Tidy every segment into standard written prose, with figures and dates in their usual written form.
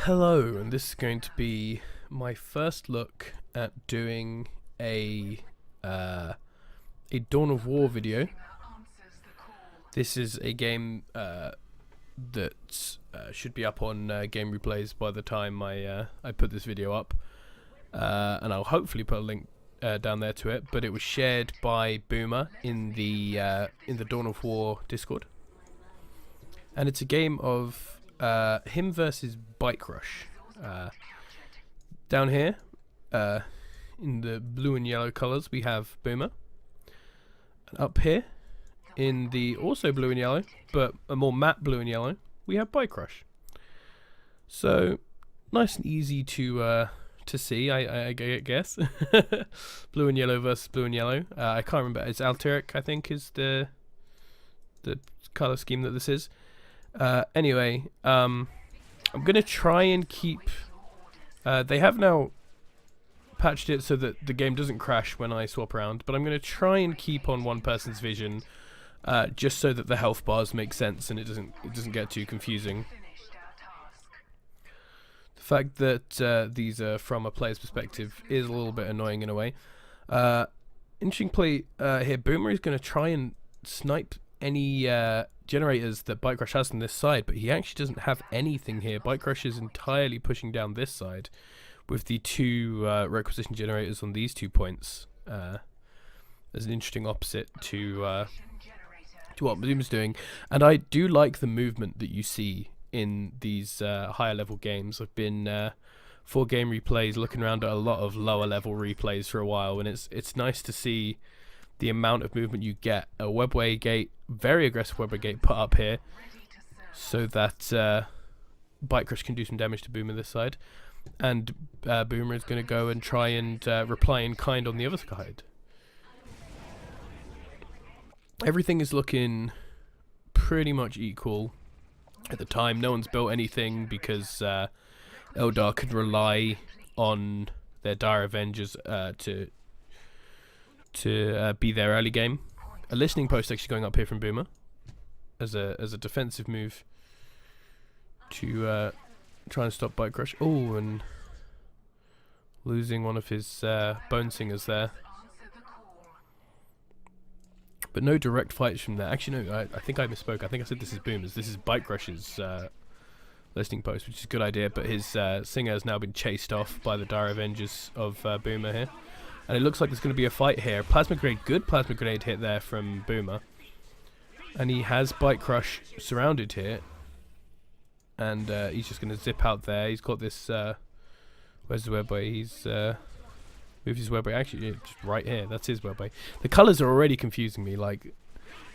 Hello, and this is going to be my first look at doing a Dawn of War video. This is a game that should be up on Game Replays by the time I put this video up, and I'll hopefully put a link down there to it. But it was shared by Boomer in the Dawn of War Discord, and it's a game of him versus Bikerush. Down here, in the blue and yellow colours, we have Boomer. And up here, in the also blue and yellow, but a more matte blue and yellow, we have Bikerush. So nice and easy to see, I guess. Blue and yellow versus blue and yellow. I can't remember. It's Alteric, I think, is the colour scheme that this is. Anyway, I'm gonna try and keep. They have now patched it so that the game doesn't crash when I swap around, but I'm gonna try and keep on one person's vision, just so that the health bars make sense and it doesn't get too confusing. The fact that these are from a player's perspective is a little bit annoying in a way. Interesting play here. Boomer is gonna try and snipe any generators that Bikerush has on this side, but he actually doesn't have anything here. Bikerush is entirely pushing down this side with the two requisition generators on these 2 points. There's an interesting opposite to what Boomer's doing, and I do like the movement that you see in these higher level games. I've been for Game Replays looking around at a lot of lower level replays for a while, and it's nice to see the amount of movement you get. A webway gate, very aggressive webway gate put up here so that Bikerush can do some damage to Boomer this side, and Boomer is going to go and try and reply in kind on the other side. Everything is looking pretty much equal at the time. No one's built anything because Eldar could rely on their Dire Avengers to be their early game. A listening post actually going up here from Boomer as a defensive move to try and stop Bikerush. Oh, and losing one of his bone singers there. But no direct fights from there. Actually, no, I think I misspoke. I think I said this is Boomer's. This is Bikerush's listening post, which is a good idea, but his singer has now been chased off by the Dire Avengers of Boomer here. And it looks like there's going to be a fight here. Plasma grenade, good plasma grenade hit there from Boomer. And he has Bikerush surrounded here. And he's just going to zip out there. He's got this, where's the webway? He's moved his webway. Actually, yeah, just right here. That's his webway. The colours are already confusing me. Like,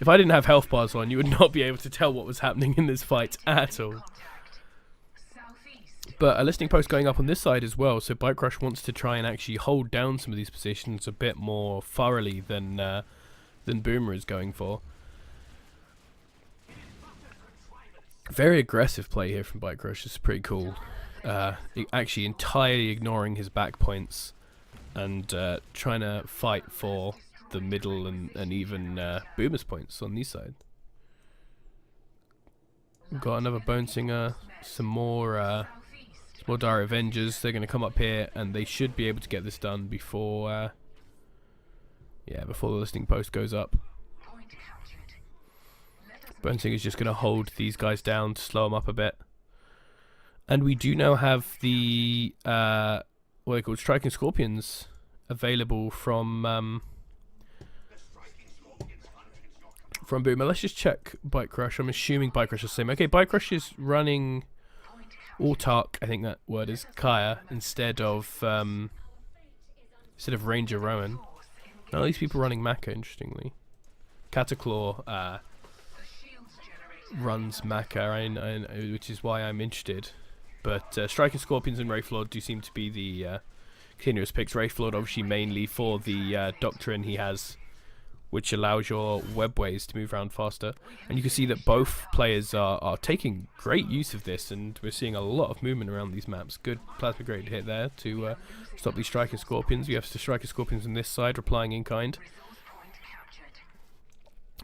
if I didn't have health bars on, you would not be able to tell what was happening in this fight at all. But a listening post going up on this side as well, so Bikerush wants to try and actually hold down some of these positions a bit more thoroughly than Boomer is going for. Very aggressive play here from Bikerush. It's pretty cool. Actually entirely ignoring his back points and trying to fight for the middle and even Boomer's points on these side. We've got another Bone Singer, some more Dire Avengers. They're going to come up here, and they should be able to get this done before before the listening post goes up. Bone Singer's just going to hold these guys down to slow them up a bit. And we do now have the what are they called, Striking Scorpions available from Boomer. Let's just check Bikerush. I'm assuming Bikerush is the same. Okay, Bikerush is running Autark, I think that word is, Kaya, instead of Ranger Rowan. Now these people running Maka, interestingly. Cataclaw runs Maka, which is why I'm interested. But Striking Scorpions and Wraithlord do seem to be the continuous picks. Wraithlord obviously mainly for the doctrine he has, which allows your webways to move around faster. And you can see that both players are taking great use of this, and we're seeing a lot of movement around these maps. Good plasma grenade hit there to stop these Striking Scorpions. We have the Striking Scorpions on this side, replying in kind.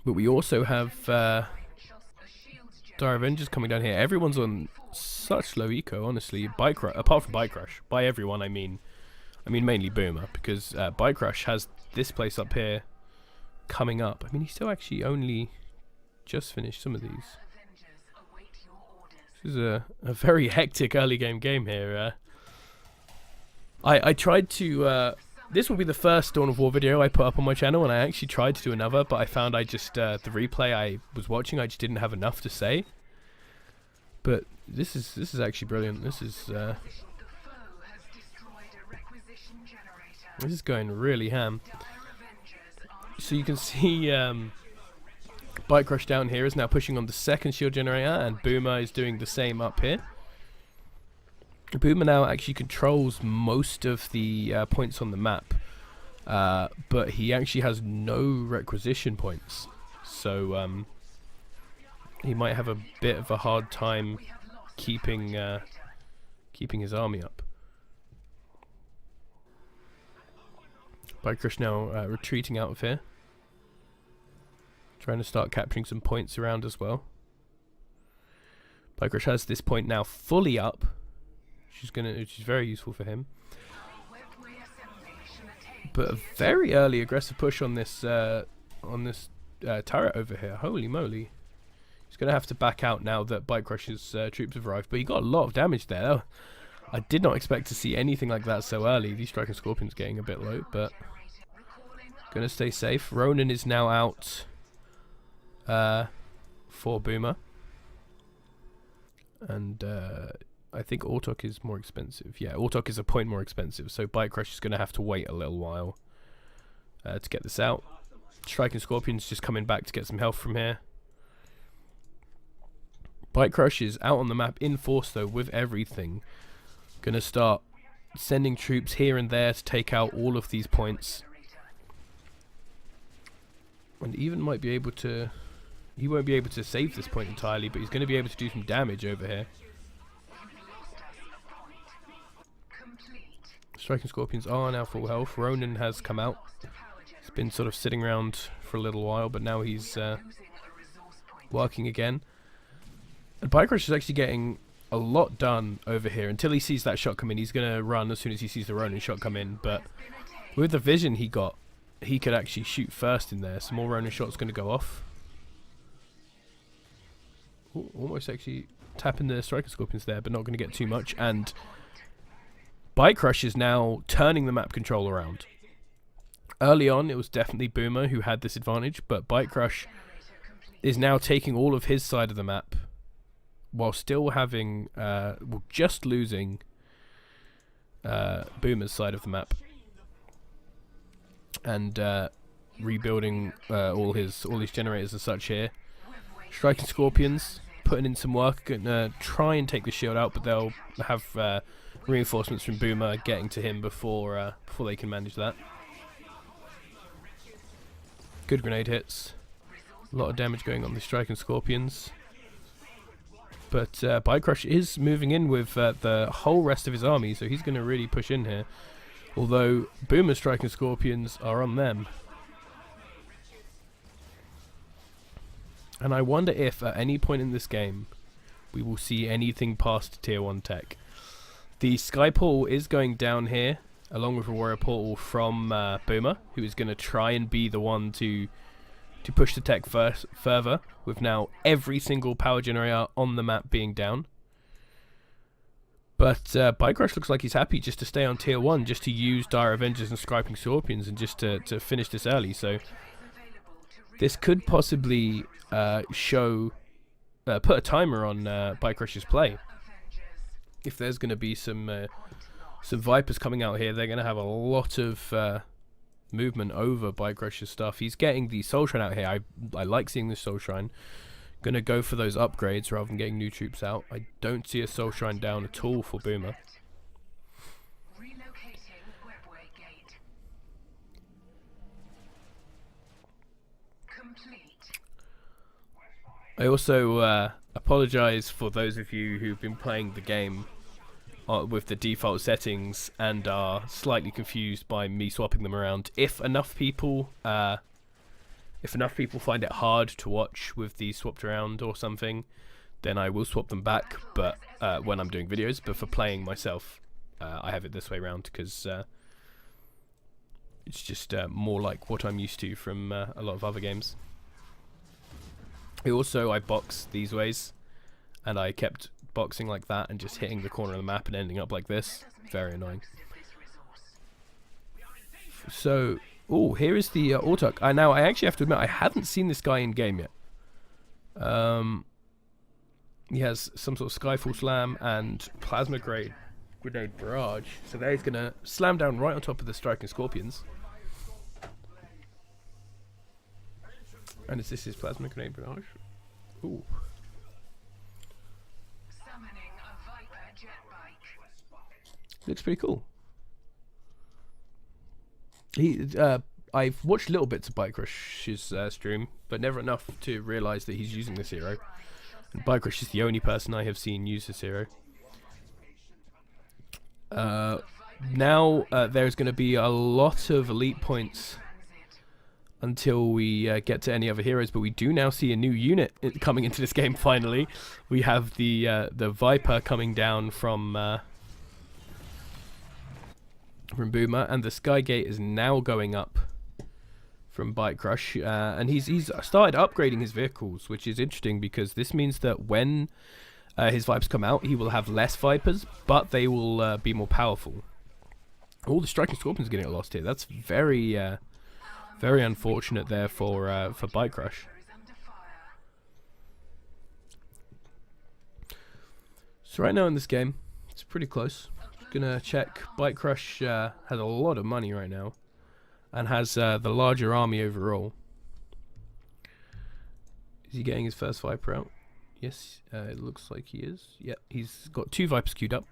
But we also have Dire Avengers coming down here. Everyone's on such low eco, honestly. Apart from Bikerush. By everyone, I mean mainly Boomer, because Bikerush has this place up here coming up. I mean, he's still actually only just finished some of these. This is a very hectic early game here. I tried to... this will be the first Dawn of War video I put up on my channel, and I actually tried to do another, but I found the replay I was watching, I just didn't have enough to say. But this is actually brilliant. This is going really ham. So you can see Bikerush down here is now pushing on the second shield generator, and Boomer is doing the same up here. Boomer now actually controls most of the points on the map, but he actually has no requisition points, so he might have a bit of a hard time keeping his army up. Bikerushownz now retreating out of here, trying to start capturing some points around as well. Bikerushownz has this point now fully up, which is very useful for him. But a very early aggressive push on this turret over here. Holy moly! He's gonna have to back out now that Bikerush's troops have arrived. But he got a lot of damage there. I did not expect to see anything like that so early. These Striking Scorpions getting a bit low, but gonna stay safe. Ronin is now out for Boomer, and I think Autok is more expensive. Yeah, Autok is a point more expensive, so Bikerush is gonna have to wait a little while to get this out. Striking Scorpions just coming back to get some health from here. Bikerush is out on the map in force though with everything. Gonna start sending troops here and there to take out all of these points, and even might be able to... He won't be able to save this point entirely, but he's going to be able to do some damage over here. Striking Scorpions are now full health. Ronin has come out. He's been sort of sitting around for a little while, but now he's working again. And Bikerushownz is actually getting a lot done over here. Until he sees that shot come in, he's going to run as soon as he sees the Ronin shot come in. But with the vision he got, he could actually shoot first in there. Some more Ronin shots going to go off. Ooh, almost actually tapping the Striker Scorpions there, but not going to get too much. And Bikerush is now turning the map control around. Early on, it was definitely Boomer who had this advantage, but Bikerush is now taking all of his side of the map, while still having, just losing Boomer's side of the map, and rebuilding all his generators and such here. Striking Scorpions putting in some work, gonna try and take the shield out, but they'll have reinforcements from Boomer getting to him before they can manage that. Good grenade hits, a lot of damage going on the Striking Scorpions. But Bikerush is moving in with the whole rest of his army, so he's going to really push in here. Although Boomer Striking Scorpions are on them. And I wonder if at any point in this game we will see anything past Tier 1 tech. The Sky Portal is going down here, along with a Warrior Portal from Boomer, who is going to try and be the one to push the tech further, with now every single power generator on the map being down. But Bikerushownz looks like he's happy just to stay on Tier 1, just to use Dire Avengers and Striking Scorpions, and just to finish this early. So this could possibly put a timer on Bikerush's play. If there's going to be some Vipers coming out here, they're going to have a lot of movement over Bikerush's stuff. He's getting the Soul Shrine out here. I like seeing this Soul Shrine. Gonna go for those upgrades rather than getting new troops out. I don't see a Soul Shrine down at all for Boomer. I also apologise for those of you who've been playing the game with the default settings and are slightly confused by me swapping them around. If enough people find it hard to watch with these swapped around or something, then I will swap them back, but when I'm doing videos. But for playing myself, I have it this way around, because it's just more like what I'm used to from a lot of other games. I box these ways, and I kept boxing like that and just hitting the corner of the map and ending up like this. Very annoying. So, oh, here is the Autuck. Now, I actually have to admit, I haven't seen this guy in game yet. He has some sort of Skyfall Slam and Plasma Grenade Barrage. So there he's going to slam down right on top of the Striking Scorpions. And is this his Plasma Grenade Barrage? Ooh. Looks pretty cool. I've watched little bits of Bikerush's stream, but never enough to realise that he's using this hero. And Bikerush is the only person I have seen use this hero. Now there's going to be a lot of elite points until we get to any other heroes, but we do now see a new unit coming into this game. Finally, we have the Viper coming down from Boomer, and the Skygate is now going up from Bikerush, and he's started upgrading his vehicles, which is interesting because this means that when his Vipers come out, he will have less Vipers, but they will be more powerful. All the Striking Scorpions are getting lost here. That's very very unfortunate there for Bikerush. So right now in this game, it's pretty close. Gonna check. Bikerush has a lot of money right now, and has the larger army overall. Is he getting his first Viper out? Yes, it looks like he is. Yep, he's got 2 Vipers queued up.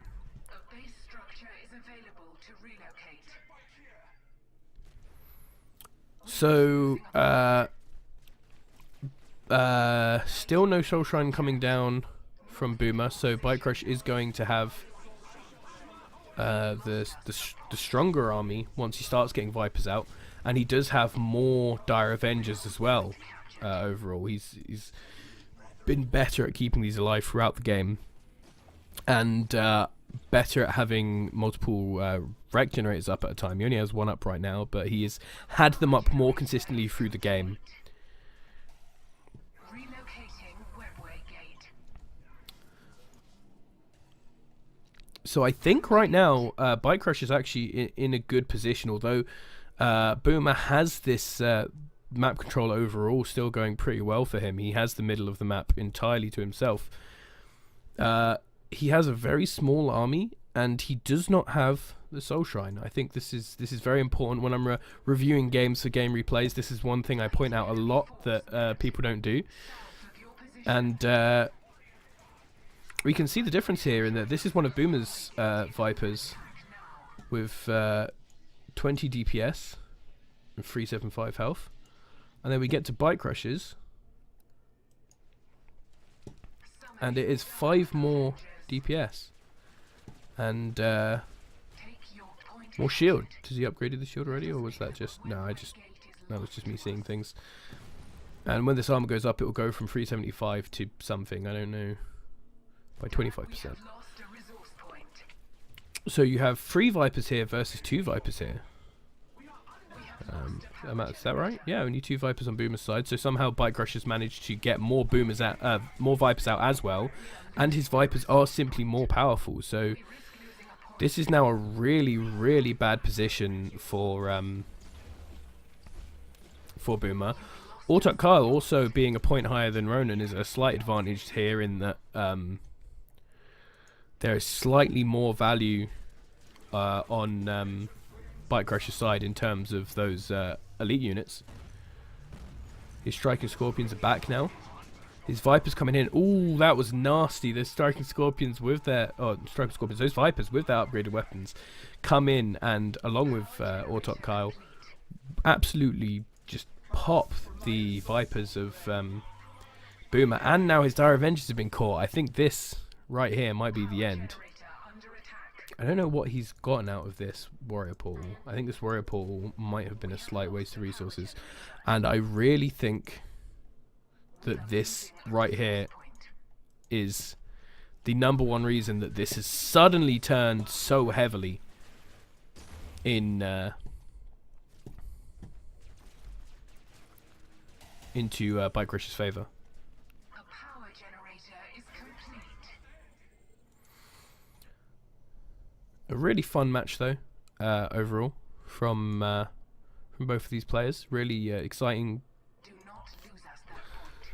So, still no Soul Shrine coming down from Boomer, so Bikerush is going to have the stronger army once he starts getting Vipers out, and he does have more Dire Avengers as well. Overall, he's been better at keeping these alive throughout the game, and better at having multiple Wreck Generators up at a time. He only has 1 up right now, but he has had them up more consistently through the game. So I think right now Bikerush is actually in a good position, although Boomer has this map control overall still going pretty well for him. He has the middle of the map entirely to himself. He has a very small army, and he does not have the Soul Shrine. I think this is very important when I'm reviewing games for game replays. This is one thing I point out a lot that people don't do, and we can see the difference here in that this is one of Boomer's Vipers with 20 DPS and 375 health, and then we get to Bikerush's, and it is 5 more DPS and more shield. Does he upgraded the shield already, or was that just that was just me seeing things? And when this armor goes up, it will go from 375 to something, I don't know, by 25%. So you have 3 Vipers here versus 2 Vipers here. Is that right? Yeah, only 2 Vipers on Boomer's side. So somehow Bikerush has managed to get more Vipers out as well, and his Vipers are simply more powerful. So this is now a really, really bad position for Boomer. Autuck Kyle also being a point higher than Ronan is a slight advantage here in that there is slightly more value on Bikerush's side in terms of those elite units. His Striking Scorpions are back now. His Vipers coming in. Ooh, that was nasty. The Striking Scorpions with their... Oh, Striking Scorpions. Those Vipers with their upgraded weapons come in and, along with Autuck Kyle, absolutely just pop the Vipers of Boomer. And now his Dire Avengers have been caught. I think this right here might be the end. I don't know what he's gotten out of this Warrior Portal. I think this Warrior Portal might have been a slight waste of resources. And I really think that this right here is the number one reason that this has suddenly turned so heavily in into Bikerushownz's favour. A power generator is complete. A really fun match though, overall, from both of these players. Really exciting. Do not lose us that point.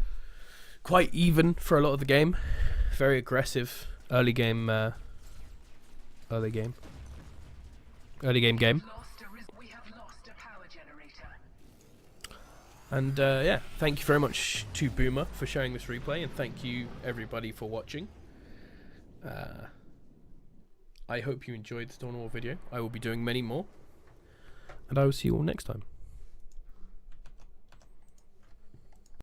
Quite even for a lot of the game. Very aggressive early game. Early game game. We have lost a power generator. And yeah, thank you very much to Boomer for showing this replay, and thank you everybody for watching. I hope you enjoyed the Dawn War video. I will be doing many more, and I will see you all next time.